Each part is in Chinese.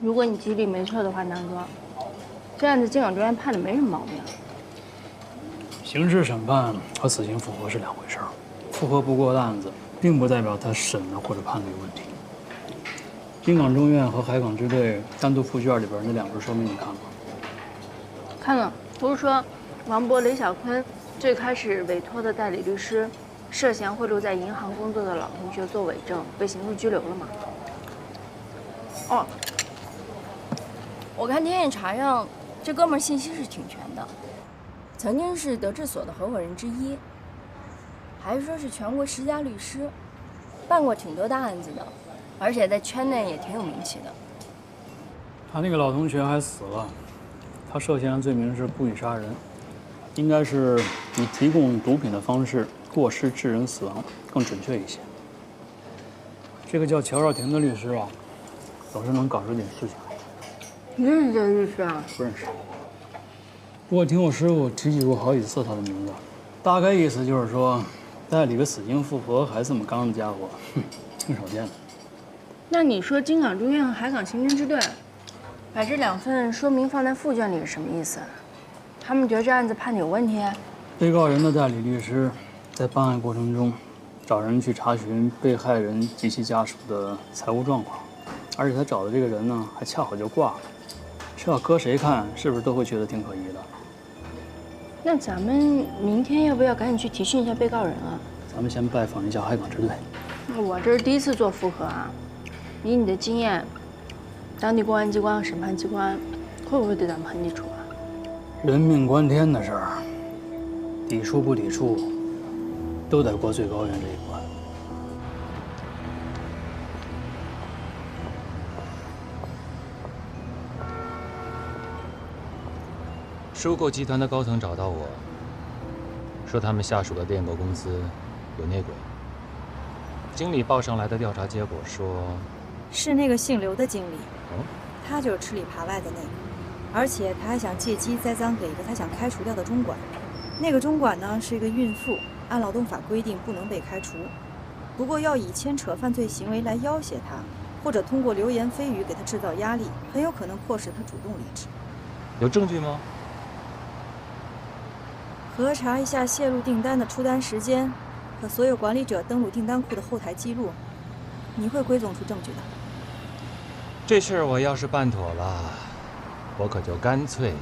如果你记忆力没错的话，南哥，这案子京港中院判的没什么毛病。刑事审判和死刑复核是两回事儿，复核不过的案子，并不代表他审的或者判的有问题。京港中院和海港支队单独附卷里边那2份说明你看了吗？看了，不是说王博、雷小坤最开始委托的代理律师涉嫌贿赂在银行工作的老同学做伪证，被刑事拘留了吗？哦，我看天眼查上这哥们儿信息是挺全的，曾经是德智所的合伙人之一，还说是全国10家律师，办过挺多大案子的，而且在圈内也挺有名气的。他那个老同学还死了，他涉嫌的罪名是故意杀人，应该是以提供毒品的方式过失致人死亡更准确一些。这个叫乔少廷的律师啊，总是能搞出点事情来。你认识这个律师啊？不认识。不过听我师傅提起过好几次他的名字，大概意思就是说，代理个死刑复核还这么刚的家伙，挺少见的。那你说京港中院和海港刑侦支队把这2份说明放在附卷里是什么意思？他们觉得这案子判的有问题？被告人的代理律师在办案过程中找人去查询被害人及其家属的财务状况，而且他找的这个人呢，还恰好就挂了。这要搁谁看，是不是都会觉得挺可疑的？那咱们明天要不要赶紧去提讯一下被告人啊？咱们先拜访一下海港支队。我这是第一次做复核啊，以你的经验，当地公安机关和审判机关会不会对咱们很抵触啊？人命关天的事儿，抵触不抵触，都得过最高院这一关。收购集团的高层找到我，说他们下属的电购公司有内鬼。经理报上来的调查结果说，是那个姓刘的经理，哦，他就是吃里扒外的那个，而且他还想借机栽赃给一个他想开除掉的中管。那个中管呢是一个孕妇，按劳动法规定不能被开除，不过要以牵扯犯罪行为来要挟他，或者通过流言蜚语给他制造压力，很有可能迫使他主动离职。有证据吗？核查一下泄露订单的出单时间和所有管理者登录订单库的后台记录，你会归总出证据的。这事儿我要是办妥了，我可就干脆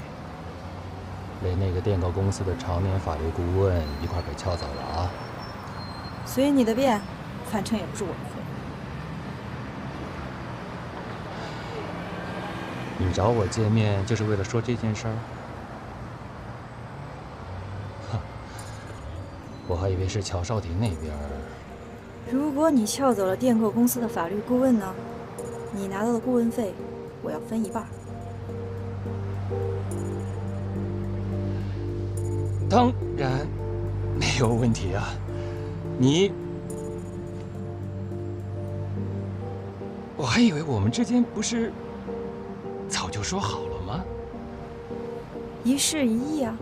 连那个电购公司的常年法律顾问一块给撬走了啊！随你的便，反正也不是我们会。你找我见面就是为了说这件事儿？我还以为是乔少廷那边。如果你撬走了电购公司的法律顾问呢，你拿到的顾问费，我要分一半。当然没有问题啊！我还以为我们之间不是早就说好了吗？一事一议啊。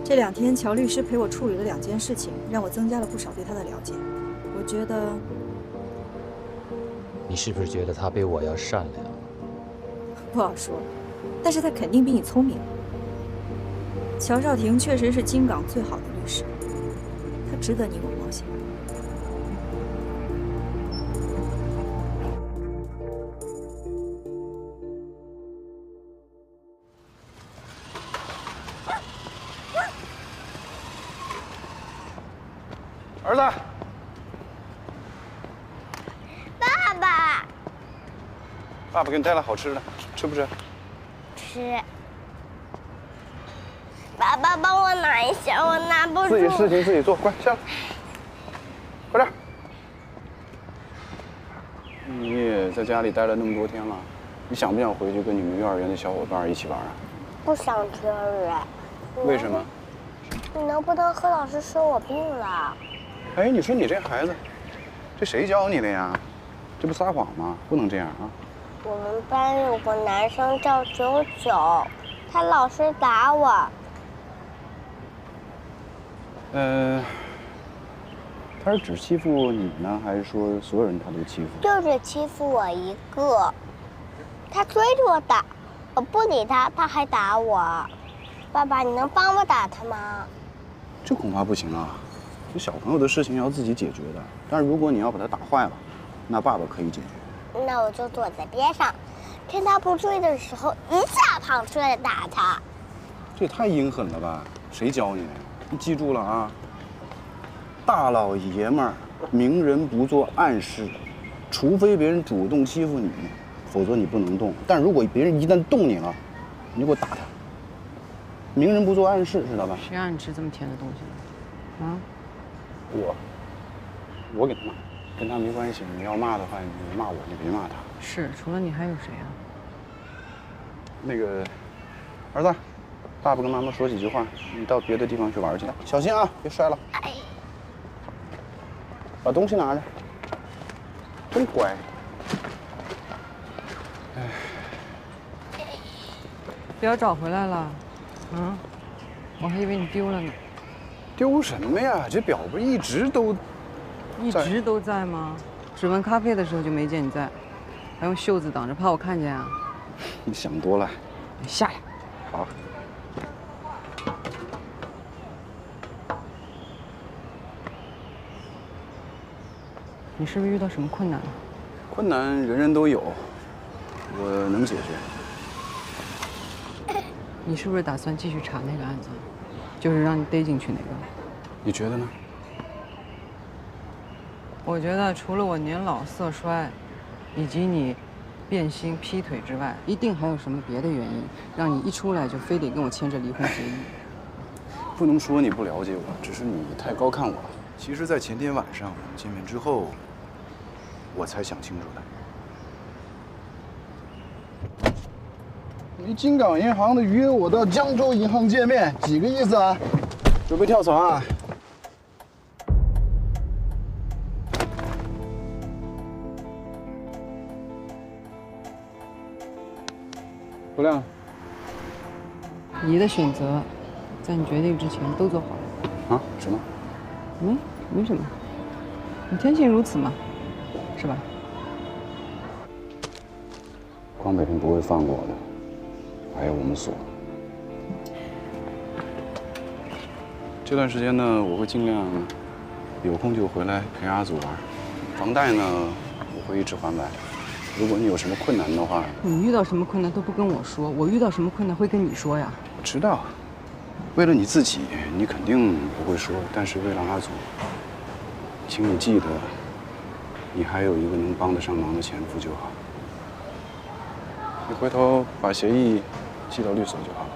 这2天，乔律师陪我处理了2件事情，让我增加了不少对他的了解。我觉得，你是不是觉得他比我要善良？不好说，但是他肯定比你聪明。乔少廷确实是京港最好的律师，他值得你我冒险。儿子，爸爸，爸爸给你带来好吃的，吃不吃？吃。爸爸帮我拿一下，我拿不住。自己事情自己做，快下来，快点。你也在家里待了那么多天了，你想不想回去跟你们幼儿园的小伙伴一起玩啊？不想去幼儿园。为什么？你能不能和老师说我病了？哎，你说你这孩子，这谁教你的呀？这不撒谎吗？不能这样啊！我们班有个男生叫99，他老是打我。他他是只欺负你呢，还是说所有人他都欺负？就只欺负我一个。他追着我打，我不理他，他还打我。爸爸，你能帮我打他吗？这恐怕不行啊，这小朋友的事情要自己解决的。但是如果你要把他打坏了，那爸爸可以解决。那我就躲在边上，趁他不注意的时候一下跑出来打他。这也太阴狠了吧！谁教你的？你记住了啊！大老爷们儿，明人不做暗事，除非别人主动欺负你，否则你不能动。但如果别人一旦动你了，你就给我打他。明人不做暗事，知道吧？谁让你吃这么甜的东西的？啊？我给他骂，跟他没关系。你要骂的话，你骂我，你别骂他。是，除了你还有谁啊？那个，儿子，爸爸跟妈妈说几句话，你到别的地方去玩去，小心啊，别摔了。把东西拿着，真乖。表找回来了，嗯，我还以为你丢了呢。丢什么呀？这表不是一直都在吗？只闻咖啡的时候就没见你在，还用袖子挡着，怕我看见啊？你想多了。下来。好。你是不是遇到什么困难了？困难人人都有，我能解决。你是不是打算继续查那个案子？就是让你逮进去那个？你觉得呢？我觉得除了我年老色衰，以及你变心劈腿之外，一定还有什么别的原因，让你一出来就非得跟我签这离婚协议。不能说你不了解我，只是你太高看我了。其实，在前天晚上我们见面之后，我才想清楚的。你京港银行的约我到江州银行见面，几个意思啊？准备跳槽啊？不亮，你的选择，在你决定之前都做好了。啊？什么？没什么，你天性如此嘛，是吧？光北平不会放过我的，还有我们所。这段时间呢，我会尽量有空就回来陪阿祖玩。房贷呢，我会一直还完。如果你有什么困难的话，你遇到什么困难都不跟我说，我遇到什么困难会跟你说呀。我知道，为了你自己，你肯定不会说，但是为了阿祖，请你记得，你还有一个能帮得上忙的前夫就好。你回头把协议寄到律所就好了。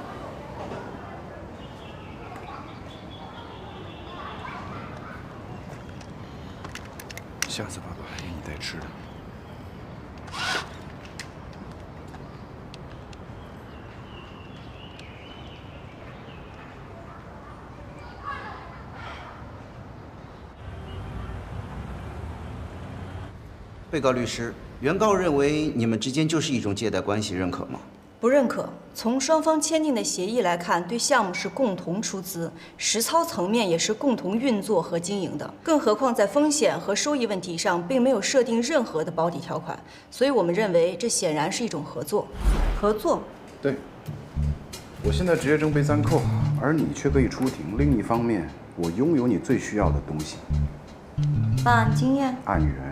下次爸爸还给你带吃的。被告律师，原告认为你们之间就是一种借贷关系，认可吗？不认可。从双方签订的协议来看，对项目是共同出资，实操层面也是共同运作和经营的。更何况在风险和收益问题上，并没有设定任何的保底条款，所以我们认为这显然是一种合作。合作？对。我现在职业证被暂扣，而你却可以出庭。另一方面，我拥有你最需要的东西——办案经验、案源。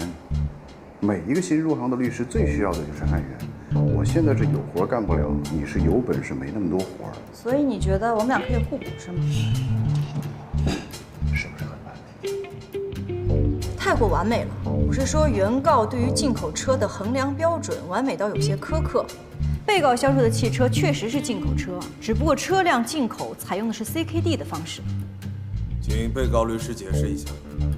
每一个新入行的律师最需要的就是案源。我现在是有活干不了，你是有本事没那么多活。所以你觉得我们俩可以互补是吗？是不是很完美？太过完美了。我是说，原告对于进口车的衡量标准完美到有些苛刻。被告销售的汽车确实是进口车，只不过车辆进口采用的是 CKD 的方式。请被告律师解释一下。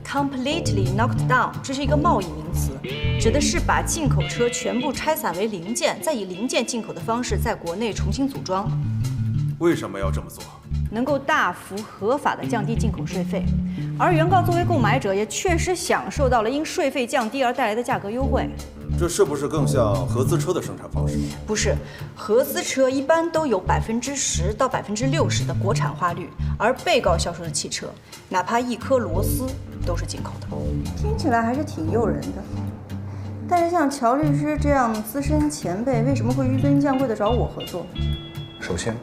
Completely knocked down， 这是一个贸易名词，指的是把进口车全部拆散为零件，再以零件进口的方式在国内重新组装。为什么要这么做？能够大幅合法地降低进口税费，而原告作为购买者也确实享受到了因税费降低而带来的价格优惠。这是不是更像合资车的生产方式？不是，合资车一般都有10%到60%的国产化率，而被告销售的汽车，哪怕一颗螺丝都是进口的。听起来还是挺诱人的。但是像乔律师这样资深前辈，为什么会纡尊降贵的找我合作？首先，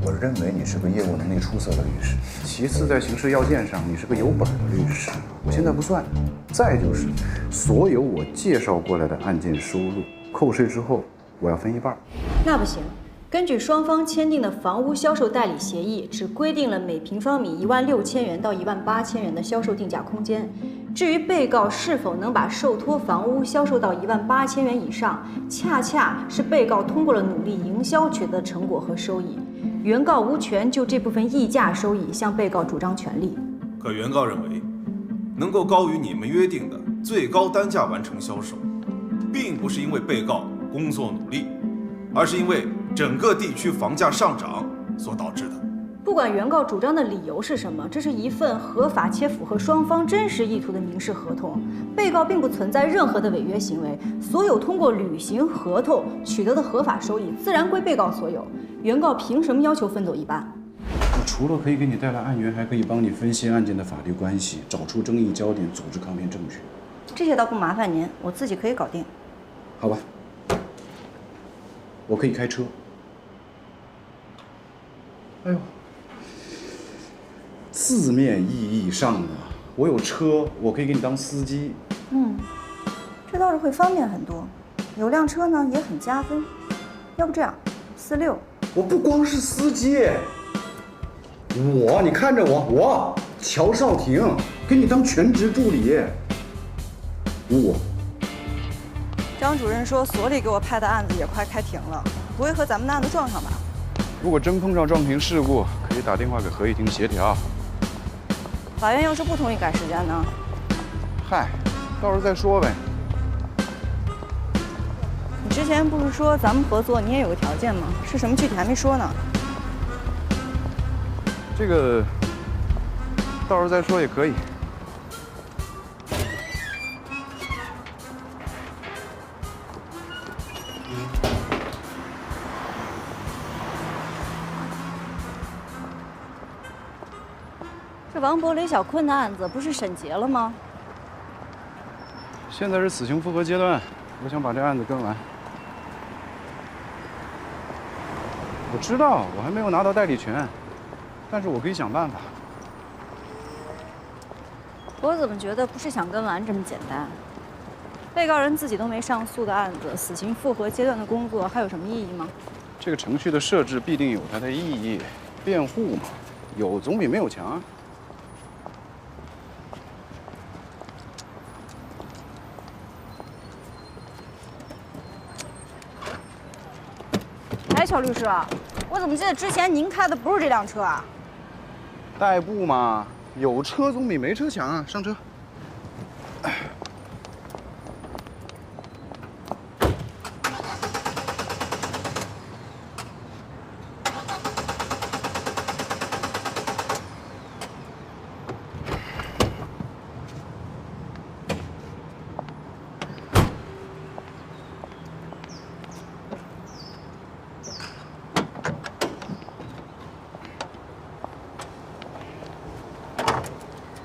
我认为你是个业务能力出色的律师；其次，在刑事要件上，你是个有本的律师。我现在不算。再就是，所有我介绍过来的案件收入，扣税之后，我要分一半。那不行。根据双方签订的房屋销售代理协议，只规定了每平方米16000元到18000元的销售定价空间。至于被告是否能把受托房屋销售到18000元以上，恰恰是被告通过了努力营销取得的成果和收益。原告无权就这部分溢价收益向被告主张权利。可原告认为，能够高于你们约定的最高单价完成销售，并不是因为被告工作努力，而是因为整个地区房价上涨所导致的。不管原告主张的理由是什么，这是一份合法且符合双方真实意图的民事合同。被告并不存在任何的违约行为，所有通过履行合同取得的合法收益，自然归被告所有。原告凭什么要求分走一半？我除了可以给你带来案源，还可以帮你分析案件的法律关系，找出争议焦点，组织抗辩证据。这些倒不麻烦您，我自己可以搞定。好吧，我可以开车。哎呦，字面意义上的，我有车，我可以给你当司机。这倒是会方便很多。有辆车呢也很加分。要不这样，46。我不光是司机，你看着我乔少廷，给你当全职助理。55。张主任说所里给我派的案子也快开庭了，不会和咱们的案子撞上吧？如果真碰上撞停事故，可以打电话给合议庭协调。法院要是不同意改时间呢？嗨，到时候再说呗。你之前不是说咱们合作你也有个条件吗？是什么具体还没说呢？这个到时候再说也可以。这王博、雷小坤的案子不是审结了吗？现在是死刑复核阶段，我想把这案子跟完。我知道我还没有拿到代理权，但是我可以想办法。我怎么觉得不是想跟完这么简单？被告人自己都没上诉的案子，死刑复核阶段的工作还有什么意义吗？这个程序的设置必定有它的意义，辩护嘛，有总比没有强啊。哎，乔律师，我怎么记得之前您开的不是这辆车啊？代步嘛，有车总比没车强啊！上车。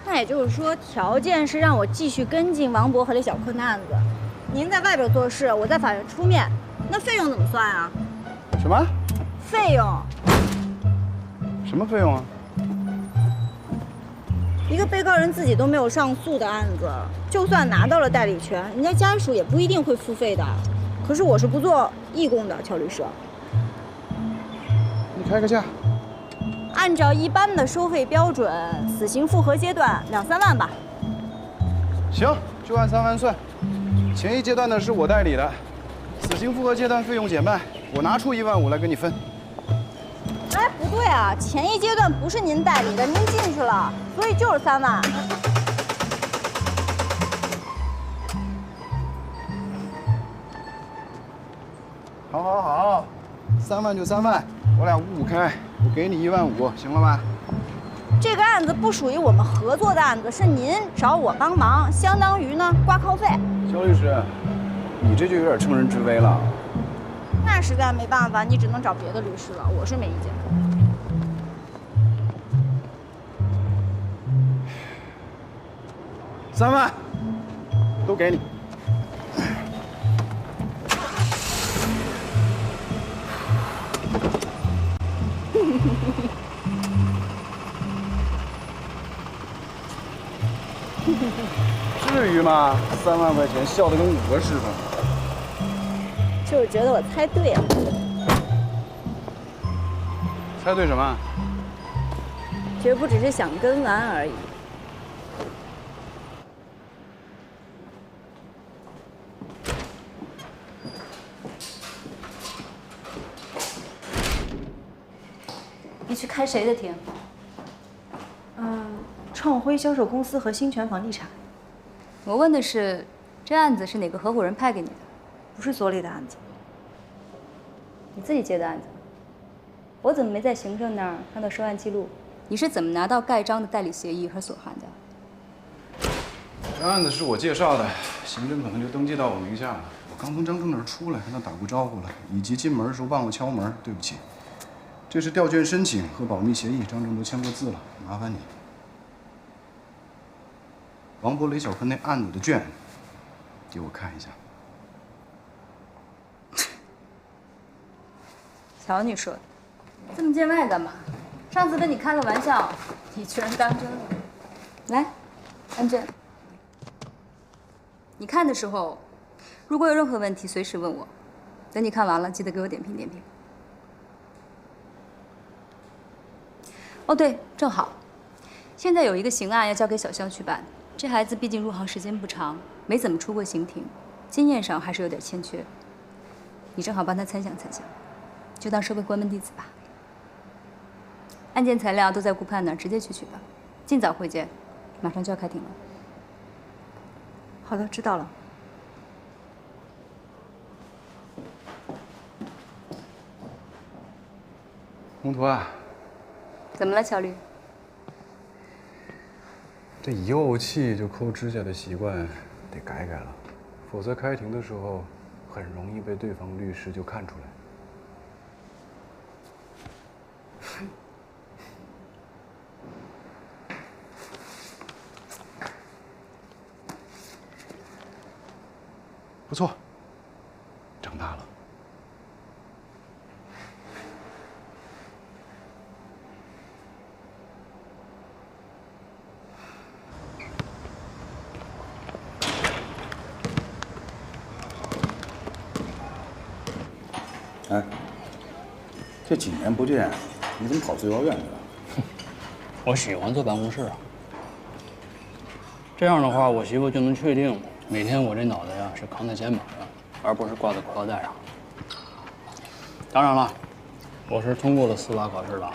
那也就是说，条件是让我继续跟进王博和雷小坤的案子。您在外边做事，我在法院出面，那费用怎么算啊？什么？费用？什么费用啊？一个被告人自己都没有上诉的案子，就算拿到了代理权，人家家属也不一定会付费的。可是我是不做义工的，乔律师。你开个价。按照一般的收费标准，死刑复核阶段2、3万吧。行，就按3万算。前一阶段呢是我代理的，死刑复核阶段费用减半，我拿出1万5来跟你分。哎，不对啊，前一阶段不是您代理的，您进去了，所以就是3万。好，3万就3万，我俩5-5开，我给你1万5，行了吧？这个案子不属于我们合作的案子，是您找我帮忙，相当于呢挂靠费。肖律师，你这就有点乘人之危了。那实在没办法，你只能找别的律师了，我是没意见。3万，都给你。至于吗？3万块钱，笑得跟5个似的。就是觉得我猜对了。猜对什么？绝不只是想跟完而已。你去开谁的庭？创辉销售公司和新泉房地产，我问的是，这案子是哪个合伙人派给你的？不是所里的案子。你自己接的案子？我怎么没在行政那儿看到收案记录？你是怎么拿到盖章的代理协议和所函的？这案子是我介绍的，行政可能就登记到我名下了。我刚从张正那儿出来，跟他打过招呼了，以及进门的时候忘了敲门，对不起。这是调卷申请和保密协议，张正都签过字了，麻烦你。王博、雷小坤那案子的卷，给我看一下。瞧你说的，这么见外干嘛？上次跟你开个玩笑，你居然当真了。来，安珍，你看的时候，如果有任何问题，随时问我。等你看完了，记得给我点评点评。哦，对，正好，现在有一个刑案要交给小肖去办。这孩子毕竟入行时间不长，没怎么出过刑庭，经验上还是有点欠缺。你正好帮他参详参详，就当社会关门弟子吧。案件材料都在顾盼那儿，直接去取吧。尽早会见，马上就要开庭了。好的，知道了。宏图啊，怎么了，乔律？这一怄气就抠指甲的习惯得改改了，否则开庭的时候很容易被对方律师就看出来。不错，长大了。哎，这几年不见，你怎么跑最高院去了？我喜欢坐办公室啊。这样的话，我媳妇就能确定每天我这脑袋呀是扛在肩膀上，而不是挂在裤腰带上。当然了，我是通过了司法考试的啊。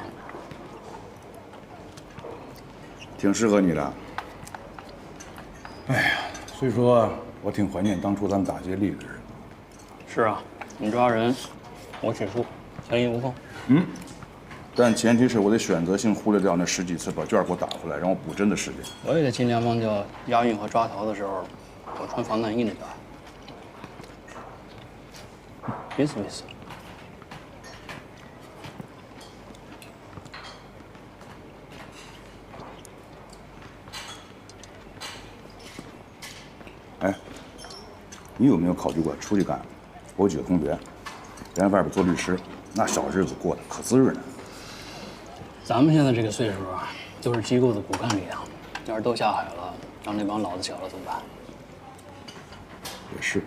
挺适合你的。哎呀，所以说我挺怀念当初咱们打街立的日子。是啊，你抓人，我起诉，天衣无缝。嗯，但前提是我得选择性忽略掉那10几次把卷给我打回来让我补针的时间。我也得尽量忘掉押运和抓逃的时候我穿防弹衣那段。意思。哎，你有没有考虑过出去干？我有几个同学，人在外边做律师，那小日子过得可滋润了。咱们现在这个岁数啊，都是机构的骨干力量，要是都下海了，让那帮老子小了怎么办？也是。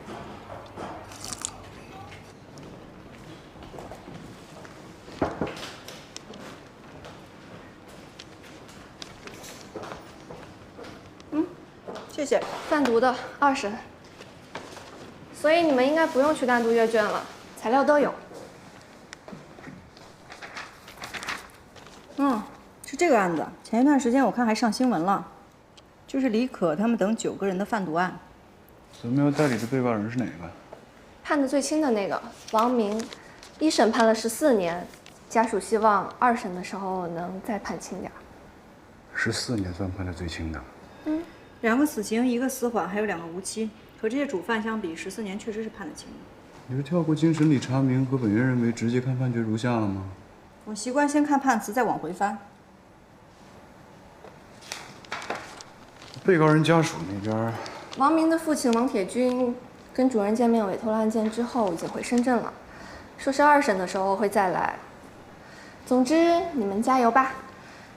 谢谢。贩毒的2审，所以你们应该不用去单独阅卷了，材料都有。是这个案子。前一段时间我看还上新闻了，就是李可他们等9个人的贩毒案。咱们要代理的被告人是哪个？判的最轻的那个王明，1审判了14年，家属希望2审的时候能再判轻点。14年算判的最轻的。2个死刑，1个死缓，还有2个无期。和这些主犯相比，14年确实是判得轻的。你是跳过经审理查明和本院认为，直接看判决如下了吗？我习惯先看判词，再往回翻。被告人家属那边，王明的父亲王铁军跟主任见面委托了案件之后，已经回深圳了，说是2审的时候会再来。总之，你们加油吧。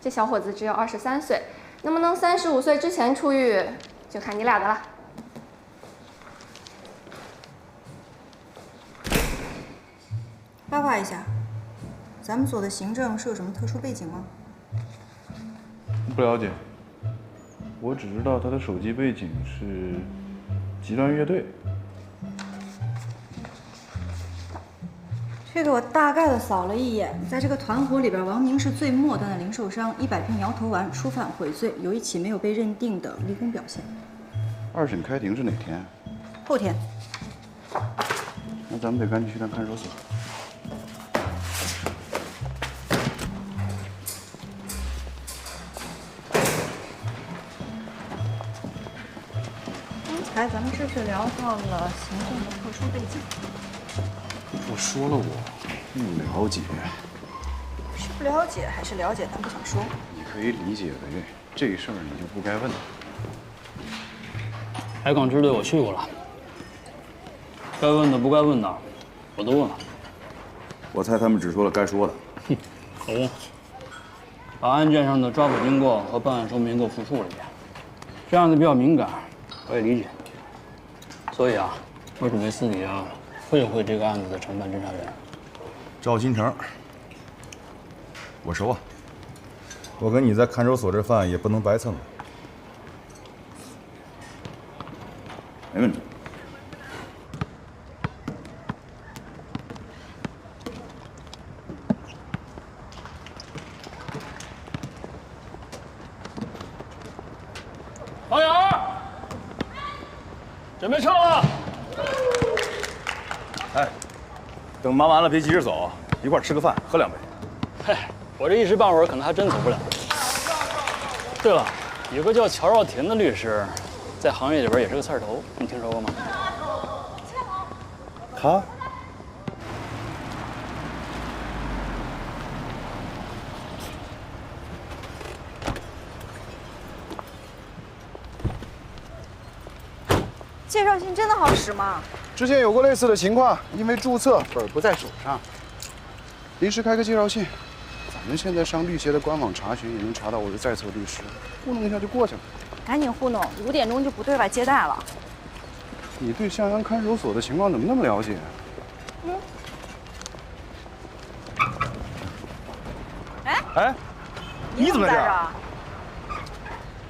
这小伙子只有23岁，能不能35岁之前出狱，就看你俩的了。八卦一下，咱们所的行政是有什么特殊背景吗？不了解。我只知道他的手机背景是极端乐队。这个我大概的扫了一眼，在这个团伙里边，王明是最末端的零售商，100片摇头丸，初犯悔罪，有一起没有被认定的离婚表现。2审开庭是哪天？后天。那咱们得赶紧去趟看守所。刚才咱们这是聊到了行政的特殊背景。我说了，我不了解。是不了解还是了解，咱不想说。你可以理解为这事儿你就不该问。海港支队我去过了，该问的不该问的，我都问了。我猜他们只说了该说的。哼，懂。把案件上的抓捕经过和办案说明给我复述了一遍。这案子比较敏感，我也理解。所以啊，我准备私底下会会这个案子的承办侦查员。赵金城，我熟啊。我跟你在看守所这饭也不能白蹭了。没问题。王阳，准备撤了。哎，等忙完了别急着走，一块儿吃个饭，喝2杯。嗨，我这一时半会儿可能还真走不了。对了，有个叫乔少廷的律师，在行业里边也是个刺儿头，你听说过吗？他？介绍信真的好使吗？之前有过类似的情况，因为注册本不在手上，临时开个介绍信。咱们现在上律协的官网查询，也能查到我是在册律师，糊弄一下就过去了。赶紧糊弄，5点钟就不对外接待了。你对向阳看守所的情况怎么那么了解？哎，你怎么在这儿？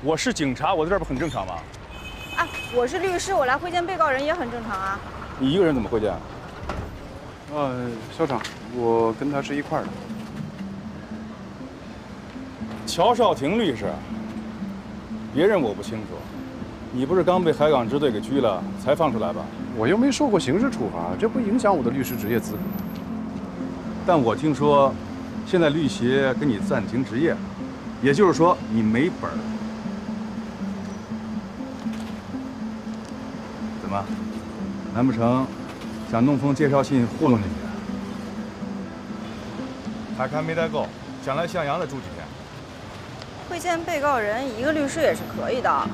我是警察，我在这儿不很正常吗？啊，我是律师，我来会见被告人也很正常啊。你一个人怎么会见？校长，我跟他是一块儿的。乔少廷律师，别人我不清楚，你不是刚被海港支队给拘了才放出来吧？我又没受过刑事处罚，这不影响我的律师执业资格。但我听说，现在律协给你暂停执业，也就是说你没本儿。怎么？难不成想弄封介绍信糊弄你？海刊没待够，想来向阳再住几天。会见被告人，1个律师也是可以的。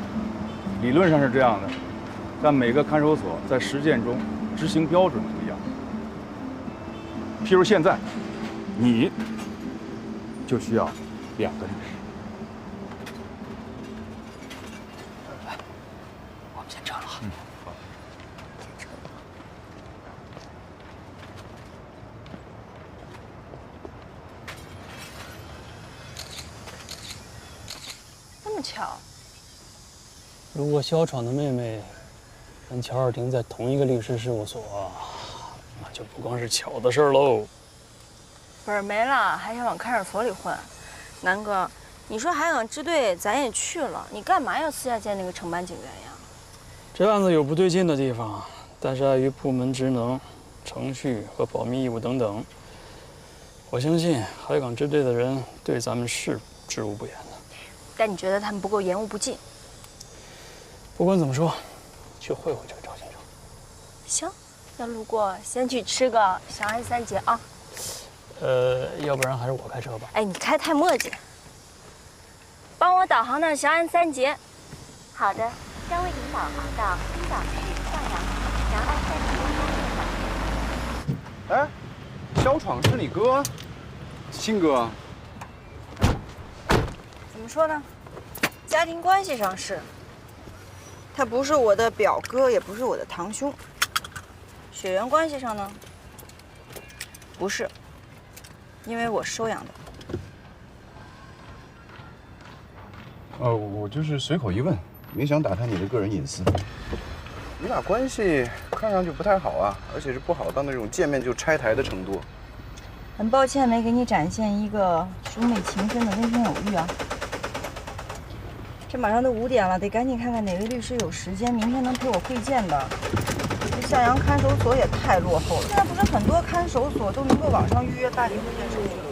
理论上是这样的，但每个看守所在实践中执行标准不一样。譬如现在，你就需要2个律师。我们先撤了。好。先撤了。这么巧？如果小闯的妹妹跟乔少廷在同一个律师事务所，那就不光是巧的事儿喽。本儿没了，还想往看守所里混？南哥，你说海港支队咱也去了，你干嘛要私下见那个承办警员呀？这案子有不对劲的地方，但是碍于部门职能、程序和保密义务等等，我相信海港支队的人对咱们是知无不言的。但你觉得他们不够严无不尽？不管怎么说，去会会这个赵先生。行，要路过先去吃个祥安3节啊。要不然还是我开车吧。哎，你开太磨叽，帮我导航到祥安3节。好。好的，将为您导航到青岛市向阳区阳安山公路。哎，小闯是你哥，亲哥。怎么说呢？家庭关系上是，他不是我的表哥，也不是我的堂兄。血缘关系上呢，不是，因为我收养的。我就是随口一问，没想打探你的个人隐私。你俩关系看上去不太好啊，而且是不好到那种见面就拆台的程度。很抱歉没给你展现一个兄妹情深的温馨偶遇啊。这马上都5点了，得赶紧看看哪位律师有时间，明天能陪我会见的。这向阳看守所也太落后了，现在不是很多看守所都能够网上预约办理会见手续吗？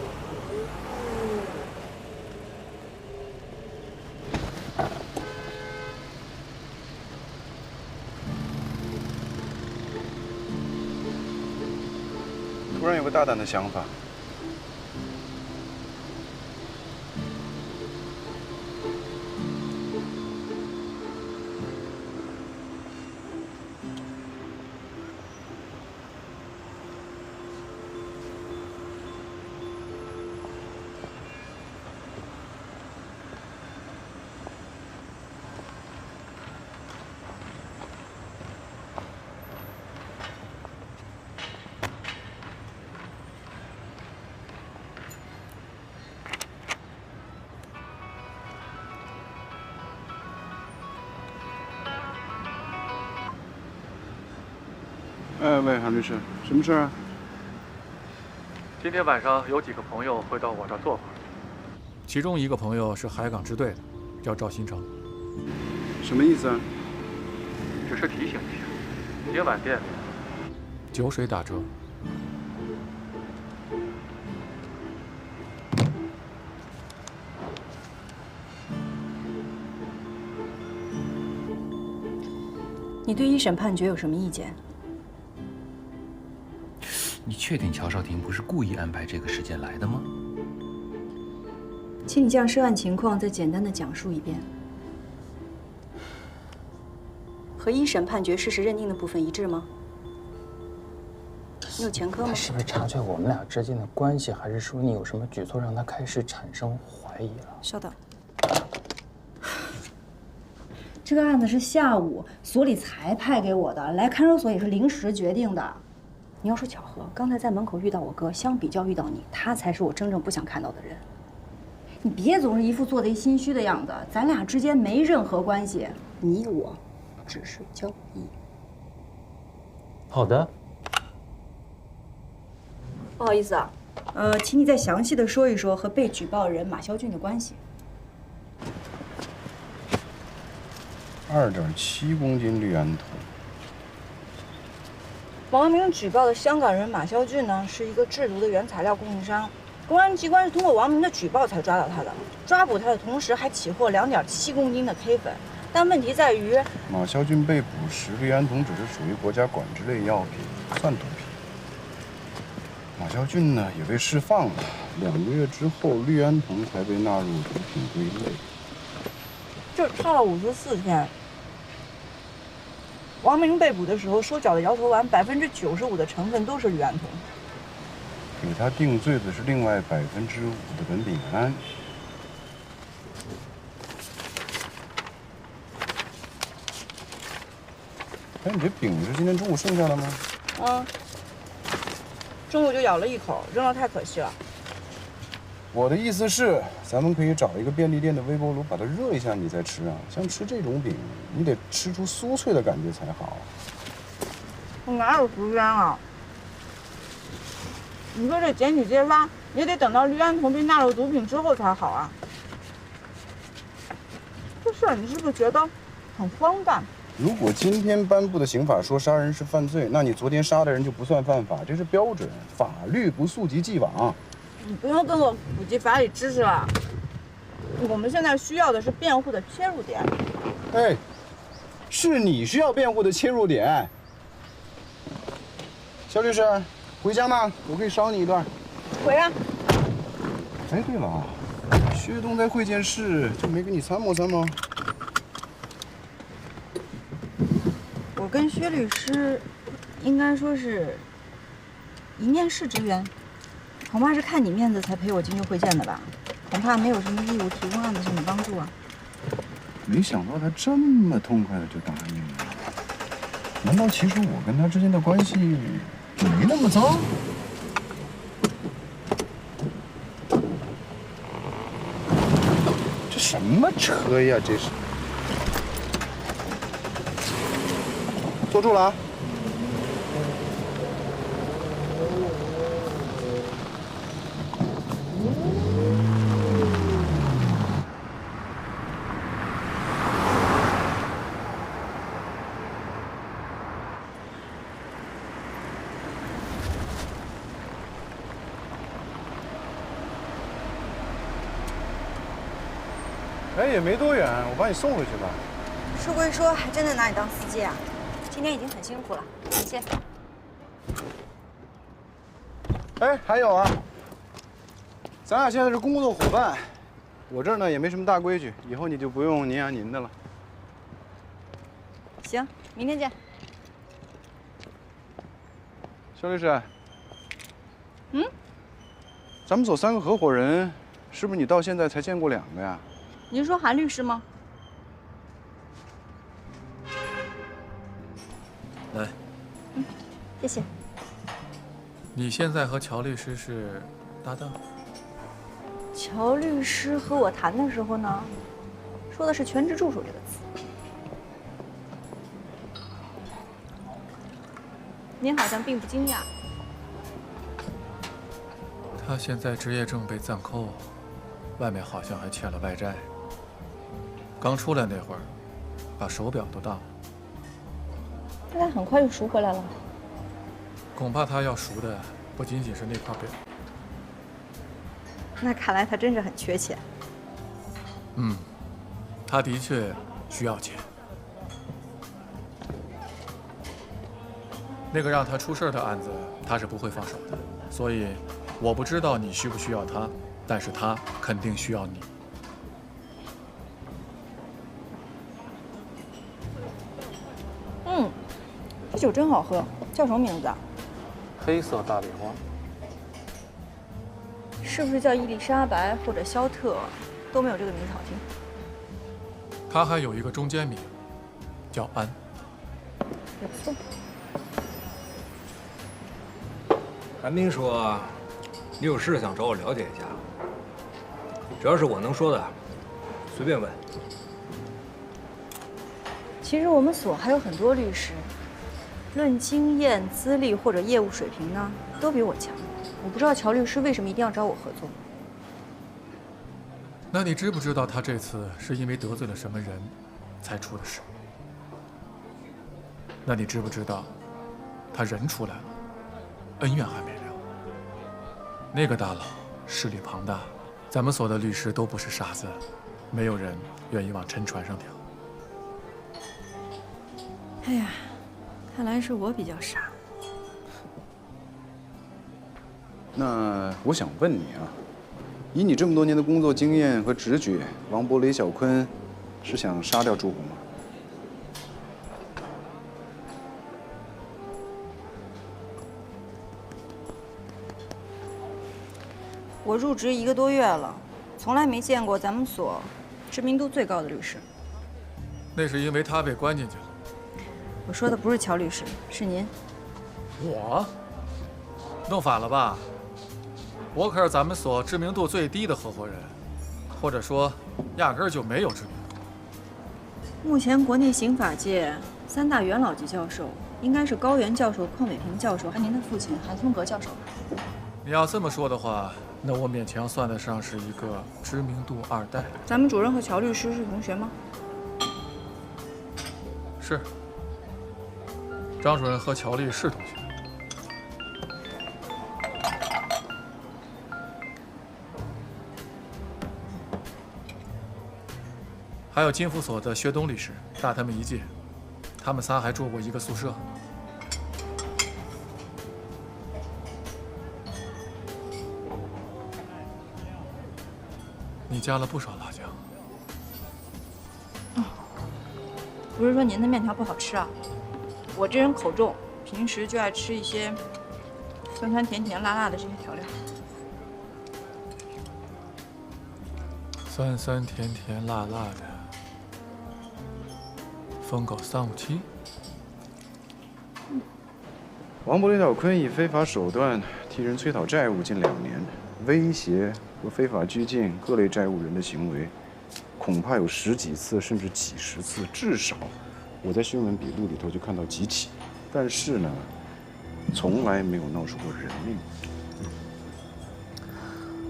突然有个大胆的想法。喂，韩律师，什么事啊？今天晚上有几个朋友会到我这儿做会儿，其中一个朋友是海港支队的，叫赵新成。什么意思啊？只是提醒一下，今晚店里酒水打折。你对一审判决有什么意见？你确定乔少廷不是故意安排这个时间来的吗？请你将涉案情况再简单的讲述一遍，和一审判决事实认定的部分一致吗？你有前科吗？他是不是察觉我们俩之间的关系，还是说你有什么举措让他开始产生怀疑了？稍等。这个案子是下午所里才派给我的，来看守所也是临时决定的。你要说巧合，刚才在门口遇到我哥，相比较遇到你，他才是我真正不想看到的人。你别总是一副做贼心虚的样子，咱俩之间没任何关系，你我只是交易。好的。不好意思啊，请你再详细的说一说和被举报人马肖俊的关系。2.7公斤氯胺酮。王明举报的香港人马肖俊呢，是一个制毒的原材料供应商。公安机关是通过王明的举报才抓到他的，抓捕他的同时还起获2.7公斤的 K 粉。但问题在于，马肖俊被捕时，氯胺酮只是属于国家管制类药品，不算毒品。马肖俊呢也被释放了，2个月之后，氯胺酮才被纳入毒品归类。就差了54天。王明被捕的时候，收缴的摇头丸95%的成分都是氯胺酮。给他定罪的是另外5%的苯丙胺。哎，你这饼是今天中午剩下的吗？嗯，中午就咬了一口，扔了太可惜了。我的意思是，咱们可以找一个便利店的微波炉，把它热一下，你再吃啊。像吃这种饼，你得吃出酥脆的感觉才好。我哪有时间啊？你说这检举揭发，也得等到氯胺酮被纳入毒品之后才好啊。这事儿你是不是觉得很荒诞？如果今天颁布的刑法说杀人是犯罪，那你昨天杀的人就不算犯法，这是标准。法律不溯及既往。你不用跟我普及法理知识了。我们现在需要的是辩护的切入点。哎，是你需要辩护的切入点。肖律师，回家吗？我可以捎你一段。回啊。哎，对了，薛东在会见室就没给你参谋参谋？跟薛律师，应该说是一面试之缘，恐怕是看你面子才陪我进去会见的吧？恐怕没有什么义务提供案子上的帮助啊。没想到他这么痛快的就答应了。难道其实我跟他之间的关系就没那么糟？这什么车呀？这是。坐住了啊！哎，也没多远，我把你送回去吧。说归说，还真的拿你当司机啊？今天已经很辛苦了，感谢。哎，还有啊，咱俩现在是工作伙伴，我这儿呢也没什么大规矩，以后你就不用您啊您的了。行，明天见。肖律师，咱们所3个合伙人，是不是你到现在才见过2个呀？您说韩律师吗？来，谢谢。你现在和乔律师是搭档？乔律师和我谈的时候呢，说的是全职助手这个词。您好像并不惊讶。他现在职业证被暂扣，外面好像还欠了外债。刚出来那会儿，把手表都当了。但他很快就赎回来了。恐怕他要赎的不仅仅是那块表。那看来他真是很缺钱。他的确需要钱。那个让他出事的案子，他是不会放手的。所以，我不知道你需不需要他，但是他肯定需要你。这酒真好喝，叫什么名字啊？黑色大礼花。是不是叫伊丽莎白或者肖特，都没有这个名字好听。他还有一个中间名，叫安。也不错。韩冰说，你有事想找我了解一下，只要是我能说的，随便问。其实我们所还有很多律师，论经验、资历或者业务水平呢，都比我强。我不知道乔律师为什么一定要找我合作。那你知不知道他这次是因为得罪了什么人，才出的事？那你知不知道，他人出来了，恩怨还没了。那个大佬势力庞大，咱们所的律师都不是傻子，没有人愿意往沉船上跳。哎呀，看来是我比较傻。那我想问你啊，以你这么多年的工作经验和直觉，王博、雷小坤是想杀掉朱红吗？我入职1个多月了，从来没见过咱们所知名度最高的律师。那是因为他被关进去了。我说的不是乔律师，是您。我？弄反了吧？我可是咱们所知名度最低的合伙人，或者说，压根儿就没有知名度。目前国内刑法界3大元老级教授，应该是高原教授、邝伟平教授，还有您的父亲韩松阁教授。你要这么说的话，那我勉强算得上是一个知名度2代。咱们主任和乔律师是同学吗？是。张主任和乔丽是同学。还有金福所的薛东律师，大他们1届，他们仨还住过一个宿舍。你加了不少辣椒。不是说您的面条不好吃啊？我这人口重，平时就爱吃一些酸酸甜甜辣辣的这些调料。酸酸甜甜辣辣的，疯狗357。王伯、雷小坤以非法手段替人催讨债务近2年，威胁和非法拘禁各类债务人的行为，恐怕有10几次甚至几十次，至少我在讯问笔录里头就看到几起，但是呢，从来没有闹出过人命。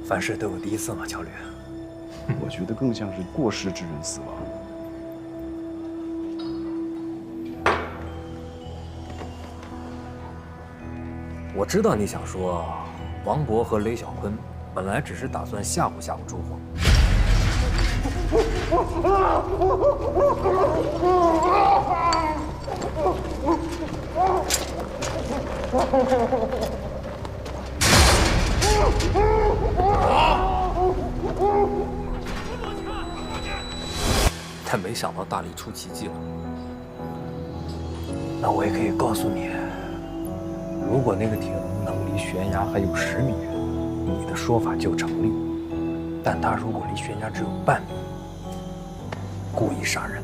凡事都有第一次嘛，乔律。我觉得更像是过失致人死亡。我知道你想说，王博和雷小坤本来只是打算吓唬吓唬朱红。但没想到大力出奇迹了。那我也可以告诉你，如果那个艇能离悬崖还有10米远，你的说法就成立；但它如果离悬崖只有半米，故意杀人。